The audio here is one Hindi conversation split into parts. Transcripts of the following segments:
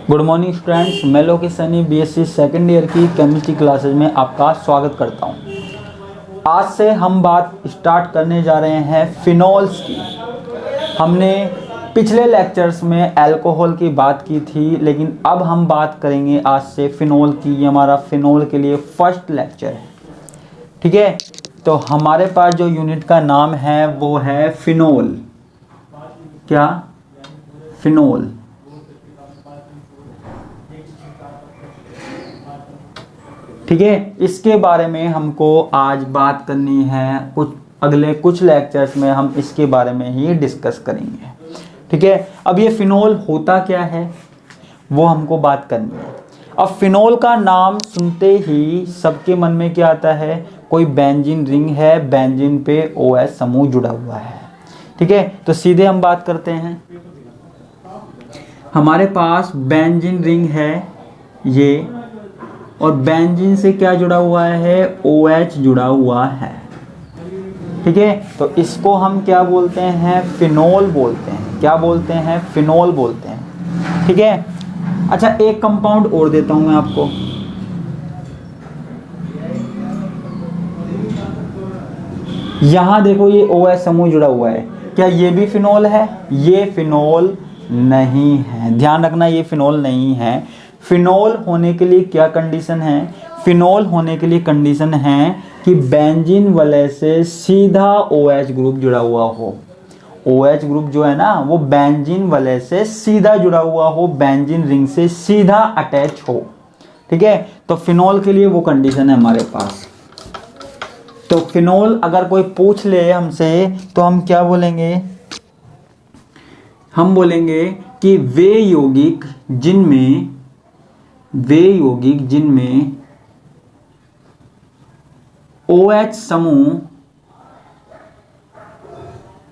गुड मॉर्निंग स्टूडेंट्स, मैं Lokesh Saini BSc second year की केमिस्ट्री क्लासेज में आपका स्वागत करता हूं। आज से हम बात स्टार्ट करने जा रहे हैं फिनोल्स की। हमने पिछले लेक्चर्स में अल्कोहल की बात की थी, लेकिन अब हम बात करेंगे आज से फिनोल की। ये हमारा फिनोल के लिए फर्स्ट लेक्चर है, ठीक है। तो हमारे पास जो यूनिट का नाम है वो है फिनोल। क्या? फिनोल। ठीक है, इसके बारे में हमको आज बात करनी है। अगले कुछ लेक्चर्स में हम इसके बारे में ही डिस्कस करेंगे, ठीक है। अब ये फिनोल होता क्या है वो हमको बात करनी है। अब फिनोल का नाम सुनते ही सबके मन में क्या आता है? कोई बेंजीन रिंग है, बेंजीन पे OH समूह जुड़ा हुआ है, ठीक है। तो सीधे हम बात करते हैं। हमारे पास बेंजीन रिंग है ये, और बेंजीन से क्या जुड़ा हुआ है? OH जुड़ा हुआ है, ठीक है। तो इसको हम क्या बोलते हैं? फिनोल बोलते हैं। क्या बोलते हैं? फिनोल बोलते हैं, ठीक है। अच्छा, एक कंपाउंड और देता हूं मैं आपको। यहां देखो, ये OH समूह जुड़ा हुआ है। क्या ये भी फिनोल है? ये फिनोल नहीं है, ध्यान रखना, ये फिनोल नहीं है। फिनोल होने के लिए क्या कंडीशन है? फिनोल होने के लिए कंडीशन है कि बेंजीन वलय से सीधा OH ग्रुप जुड़ा हुआ हो। OH ग्रुप जो है ना, वो बेंजीन वलय से सीधा जुड़ा हुआ हो, बेंजीन रिंग से सीधा अटैच हो, ठीक है। तो फिनोल के लिए वो कंडीशन है हमारे पास। तो फिनोल अगर कोई पूछ ले हमसे तो हम क्या बोलेंगे? हम बोलेंगे कि वे यौगिक जिनमें OH समूह,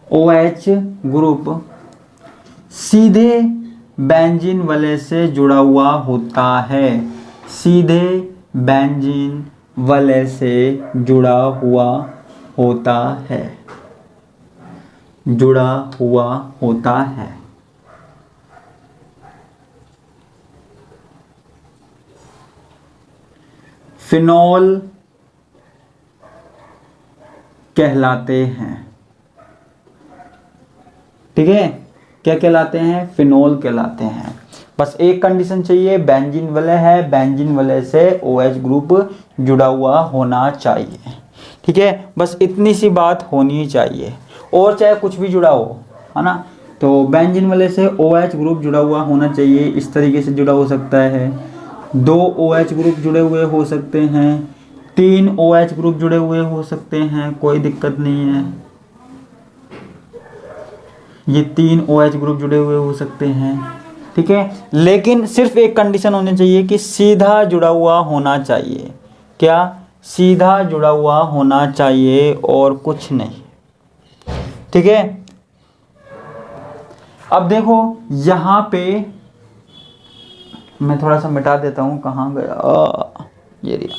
OH ग्रुप सीधे बेंजीन वलय से जुड़ा हुआ होता है, सीधे बेंजीन वलय से जुड़ा हुआ होता है, जुड़ा हुआ होता है। फिनोल कहलाते हैं, ठीक है। क्या कहलाते हैं? फिनोल कहलाते हैं। बस एक कंडीशन चाहिए, बेंजीन वलय है, बेंजीन वलय से OH ग्रुप जुड़ा हुआ होना चाहिए, ठीक है। बस इतनी सी बात होनी चाहिए, और चाहे कुछ भी जुड़ा हो, है ना। तो बेंजीन वलय से OH ग्रुप जुड़ा हुआ होना चाहिए। इस तरीके से जुड़ा हो सकता है, 2 OH ग्रुप जुड़े हुए हो सकते हैं, 3 OH ग्रुप जुड़े हुए हो सकते हैं, कोई दिक्कत नहीं है। ये 3 OH ग्रुप जुड़े हुए हो सकते हैं, ठीक है। लेकिन सिर्फ एक कंडीशन होनी चाहिए कि सीधा जुड़ा हुआ होना चाहिए। क्या? सीधा जुड़ा हुआ होना चाहिए और कुछ नहीं, ठीक है। अब देखो यहां पे मैं थोड़ा सा मिटा देता हूं, कहां गया? ये रहा।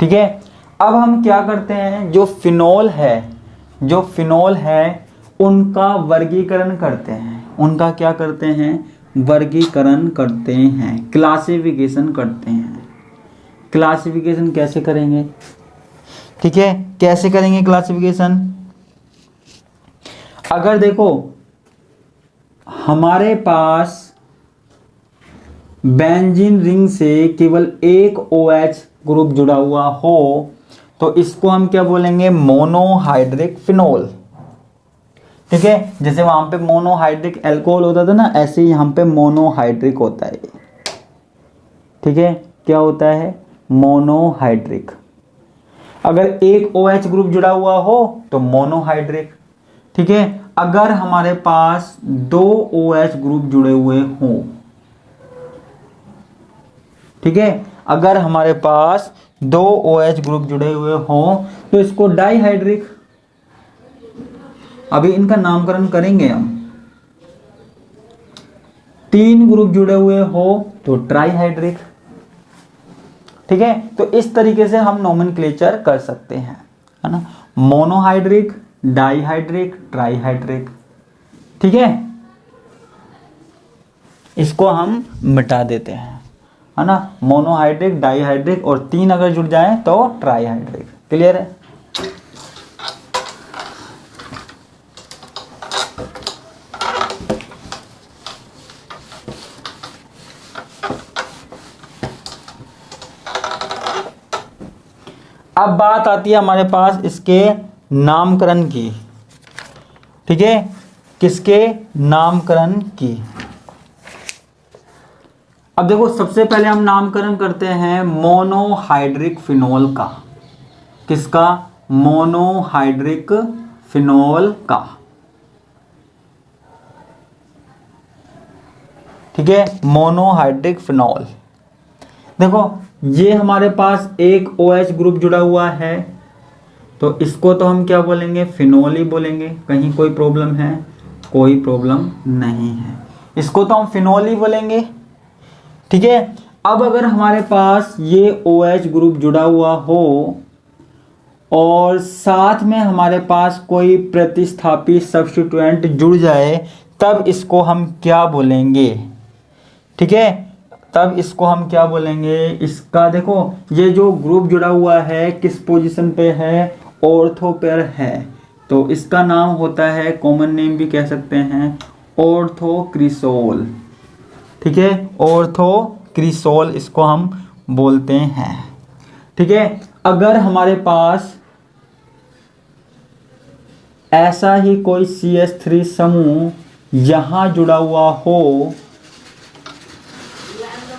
ठीक है। अब हम क्या करते हैं? जो फिनोल है उनका वर्गीकरण करते हैं। उनका क्या करते हैं? वर्गीकरण करते हैं, क्लासिफिकेशन करते हैं। क्लासिफिकेशन कैसे करेंगे? ठीक है, कैसे करेंगे क्लासिफिकेशन? अगर देखो हमारे पास बेंजीन रिंग से केवल एक OH ग्रुप जुड़ा हुआ हो तो इसको हम क्या बोलेंगे? मोनोहाइड्रिक फिनोल, ठीक है। जैसे वहां पे मोनोहाइड्रिक अल्कोहल होता था ना, ऐसे ही यहां पे मोनोहाइड्रिक होता है, ठीक है। क्या होता है? मोनोहाइड्रिक। अगर एक OH ग्रुप जुड़ा हुआ हो तो मोनोहाइड्रिक, ठीक है। अगर हमारे पास 2 OH ग्रुप जुड़े हुए हों, ठीक है, अगर हमारे पास 2 OH ग्रुप जुड़े हुए हों तो इसको डाइहाइड्रिक। अभी इनका नामकरण करेंगे हम। 3 ग्रुप जुड़े हुए हो तो ट्राइहाइड्रिक, ठीक है। तो इस तरीके से हम नोमेनक्लेचर कर सकते हैं, है ना, मोनोहाइड्रिक, डाईहाइड्रिक, ट्राईहाइड्रिक। ठीक है, इसको हम मिटा देते हैं, है ना, मोनोहाइड्रिक, डाईहाइड्रिक और 3 अगर जुड़ जाए तो ट्राईहाइड्रिक। क्लियर है? अब बात आती है हमारे पास इसके नामकरण की। ठीक है, किसके नामकरण की? अब देखो, सबसे पहले हम नामकरण करते हैं मोनोहाइड्रिक फिनोल का। किसका? मोनोहाइड्रिक फिनोल का। ठीक है, मोनोहाइड्रिक फिनोल। देखो, ये हमारे पास एक OH ग्रुप जुड़ा हुआ है, तो इसको तो हम क्या बोलेंगे? फिनोल ही बोलेंगे। कहीं कोई प्रॉब्लम है? कोई प्रॉब्लम नहीं है, इसको तो हम फिनोल ही बोलेंगे। ठीक है, अब अगर हमारे पास ये OH ग्रुप जुड़ा हुआ हो और साथ में हमारे पास कोई प्रतिस्थापी सब्स्टिट्यूएंट जुड़ जाए, तब इसको हम क्या बोलेंगे? ठीक है, तब इसको हम क्या बोलेंगे? इसका देखो, ये जो ग्रुप जुड़ा हुआ है किस पोजीशन पे है? ऑर्थो पर है, तो इसका नाम होता है, कॉमन नेम भी कह सकते हैं, ऑर्थोक्रिसोल। ठीक है, ऑर्थोक्रिसोल इसको हम बोलते हैं। ठीक है, अगर हमारे पास ऐसा ही कोई CH3 समूह यहां जुड़ा हुआ हो,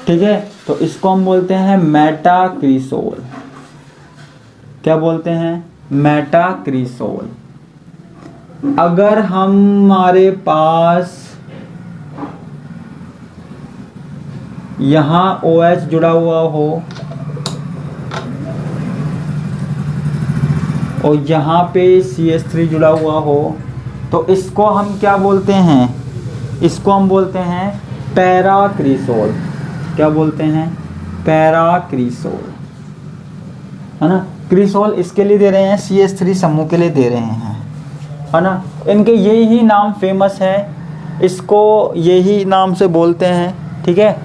ठीक है, तो इसको हम बोलते हैं मेटाक्रिसोल। क्या बोलते हैं? मेटाक्रिसोल। अगर हमारे पास यहां OH जुड़ा हुआ हो और यहां पे CH3 जुड़ा हुआ हो, तो इसको हम क्या बोलते हैं? इसको हम बोलते हैं पैराक्रिसोल। क्या बोलते हैं? पैराक्रिसोल, है ना। क्रिसोल इसके लिए दे रहे हैं, CH3 समूह के लिए दे रहे हैं, है ना। इनके यही नाम फेमस है, इसको यही नाम से बोलते हैं। ठीक है,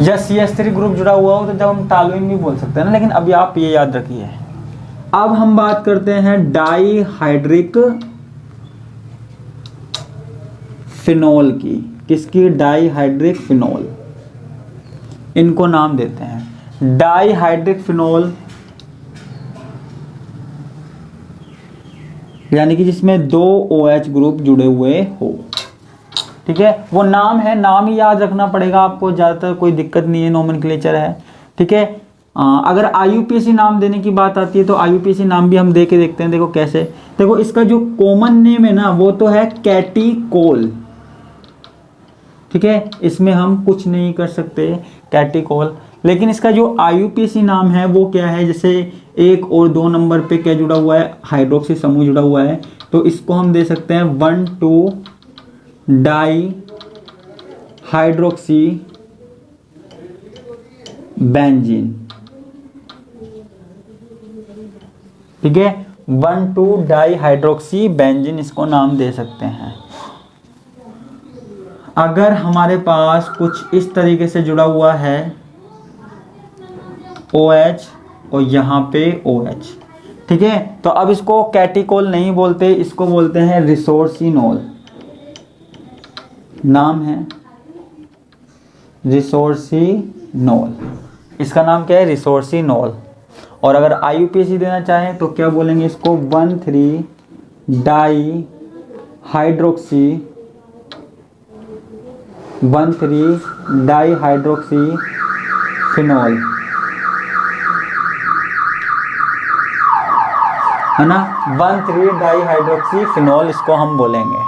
या CH3 ग्रुप जुड़ा हुआ हो तो जब हम टॉलुइन भी बोल सकते हैं ना, लेकिन अभी आप ये याद रखिए। अब हम बात करते हैं डाईहाइड्रिक फिनोल की। किसकी? Dihydric phenol. इनको नाम देते हैं डाईहाइड्रिक फिनोल, यानी कि जिसमें 2 OH ग्रुप जुड़े हुए हो। ठीक है, वो नाम है, नाम ही याद रखना पड़ेगा आपको, ज़्यादातर कोई दिक्कत नहीं है, नोमेनक्लेचर है। ठीक है, अगर IUPAC नाम देने की बात आती है तो IUPAC नाम भी हम दे के देखते हैं। देखो कैसे, देखो इसका जो कॉमन नेम है ना, वो तो है कैटिकोल। ठीक है, इसमें हम कुछ नहीं कर सकते, कैटिकोल। लेकिन इसका जो IUPAC नाम है वो क्या है? जैसे 1 और 2 नंबर पे क्या जुड़ा हुआ है? हाइड्रोक्सी समूह जुड़ा हुआ है, तो इसको हम दे सकते हैं 1,2 डाई हाइड्रोक्सी बेंजीन। ठीक है, 1,2 डाई हाइड्रोक्सी बेंजीन इसको नाम दे सकते हैं। अगर हमारे पास कुछ इस तरीके से जुड़ा हुआ है OH और यहाँ पे OH, ठीक है, तो अब इसको कैटिकोल नहीं बोलते, इसको बोलते हैं रिसोर्सिनोल। नाम है रिसोर्सिनोल, इसका नाम क्या है? रिसोर्सिनोल। और अगर IUPAC देना चाहें तो क्या बोलेंगे इसको? 1,3 di hydroxy 1,3 di hydroxy phenol, है ना। 1,3 डाई हाइड्रोक्सी फिनोल इसको हम बोलेंगे।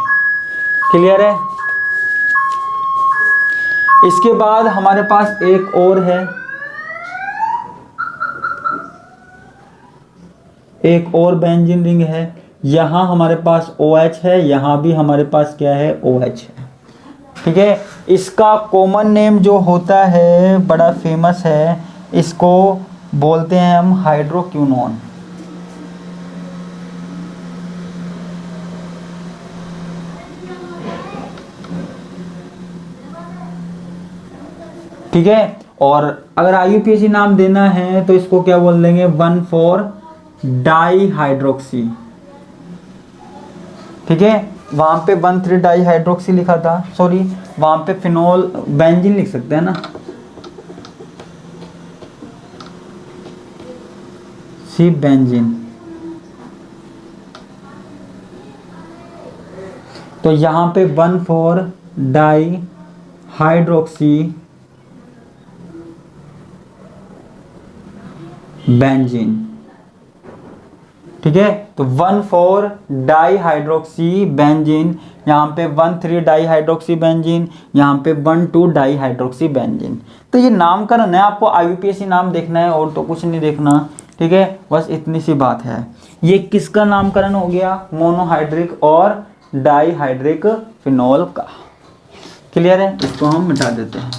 क्लियर है? इसके बाद हमारे पास एक और है, एक और बेंजीन रिंग है। यहां हमारे पास OH है, यहां भी हमारे पास क्या है? OH है। ठीक है, इसका कॉमन नेम जो होता है बड़ा फेमस है, इसको बोलते हैं हम हाइड्रोक्विनोन। ठीक है, और अगर IUPAC नाम देना है तो इसको क्या बोल देंगे, 1,4-डाईहाइड्रोक्सी। ठीक है, वहां पे 1,3-डाईहाइड्रोक्सी लिखा था, सॉरी वहां पे फिनोल बेंजीन लिख सकते हैं ना, सी बेंजीन। तो यहां पे 1,4-डाईहाइड्रोक्सी बेंजीन। ठीक है, तो 1,4-डाईहाइड्रोक्सी बेंजीन, यहाँ पे 1,3-डाईहाइड्रोक्सी बेंजीन, यहाँ पे 1,2-डाईहाइड्रोक्सी बेंजीन। तो ये नामकरण है, आपको IUPAC नाम देखना है और तो कुछ नहीं देखना। ठीक है, बस इतनी सी बात है। ये किसका नामकरण हो गया, मोनोहाइड्रिक और डाईहाइड्रिक फिनोल का। क्लियर है, इसको हम मिटा देते हैं।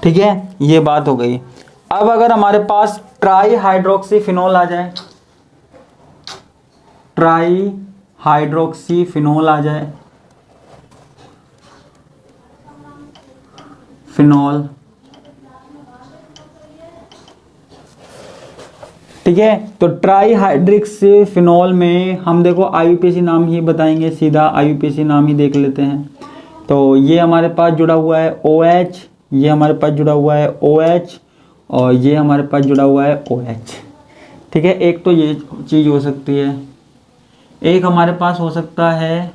ठीक है, ये बात हो गई। अब अगर हमारे पास ट्राईहाइड्रोक्सी फिनोल आ जाए, ट्राईहाइड्रोक्सी फिनोल आ जाए, फिनोल। ठीक है, तो ट्राईहाइड्रिक से फिनोल में हम देखो IUPAC नाम ही बताएंगे, सीधा IUPAC नाम ही देख लेते हैं। तो ये हमारे पास जुड़ा हुआ है OH, ये हमारे पास जुड़ा हुआ है OH, और ये हमारे पास जुड़ा हुआ है OH। ठीक है, एक तो ये चीज़ हो सकती है, एक हमारे पास हो सकता है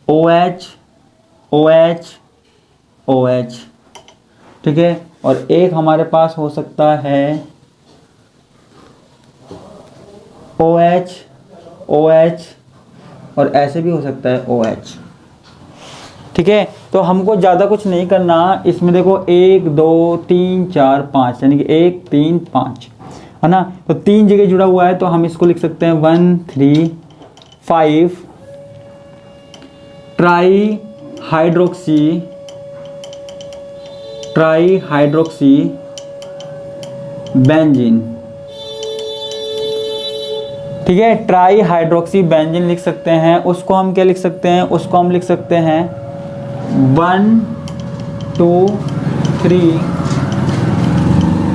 OH OH OH। ठीक है, और एक हमारे पास हो सकता है OH OH, और ऐसे भी हो सकता है OH। ठीक है, तो हमको ज़्यादा कुछ नहीं करना। इसमें देखो 1 2 3 4 5, यानी कि 1 3 5 है ना, तो 3 जगह जुड़ा हुआ है, तो हम इसको लिख सकते हैं 1 3 5 ट्राईहाइड्रोक्सी बेंजीन। ठीक है, ट्राईहाइड्रोक्सी बेंजीन लिख सकते हैं। उसको हम क्या लिख सकते हैं, उसको हम लिख सकते हैं 1 2 3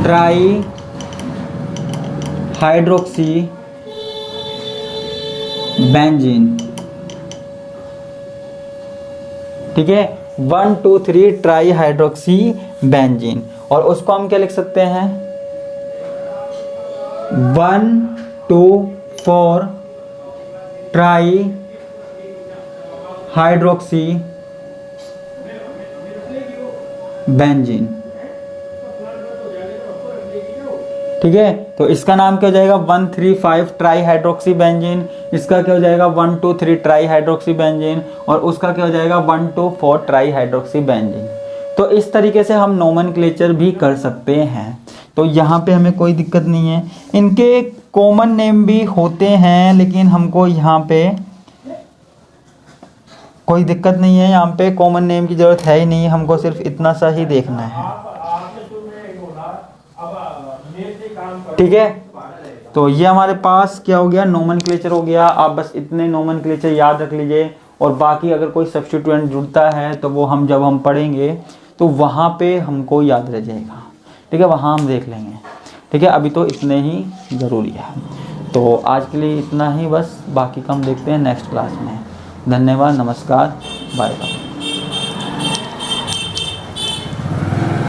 ट्राईहाइड्रोक्सी बेंजीन। ठीक है, 1 2 3 ट्राईहाइड्रोक्सी बेंजीन, और उसको हम क्या लिख सकते हैं 1 2 4 ट्राईहाइड्रोक्सी बेंजीन। ठीक है, तो इसका नाम क्या हो जाएगा 135 ट्राईहाइड्रोक्सी बेंजीन, इसका क्या हो जाएगा 123 ट्राईहाइड्रोक्सी बेंजीन, और उसका क्या हो जाएगा 124 ट्राईहाइड्रोक्सी बेंजीन। तो इस तरीके से हम नोमेनक्लेचर भी कर सकते हैं। तो यहाँ पे हमें कोई दिक्कत नहीं है। इनके कॉमन नेम भी होते हैं, लेकिन हमको यहाँ पे कोई दिक्कत नहीं है, यहाँ पे कॉमन नेम की ज़रूरत है ही नहीं, हमको सिर्फ इतना सा ही देखना है। ठीक है, तो ये हमारे पास क्या हो गया, नोमेनक्लेचर हो गया। आप बस इतने नोमेनक्लेचर याद रख लीजिए, और बाकी अगर कोई सब्स्टिट्यूएंट जुड़ता है तो वो हम जब हम पढ़ेंगे तो वहाँ पे हमको याद रह जाएगा। ठीक है, वहाँ हम देख लेंगे। ठीक है, अभी तो इतने ही ज़रूरी है। तो आज के लिए इतना ही बस, बाकी का हम देखते हैं नेक्स्ट क्लास में। धन्यवाद, नमस्कार, बाय बाय।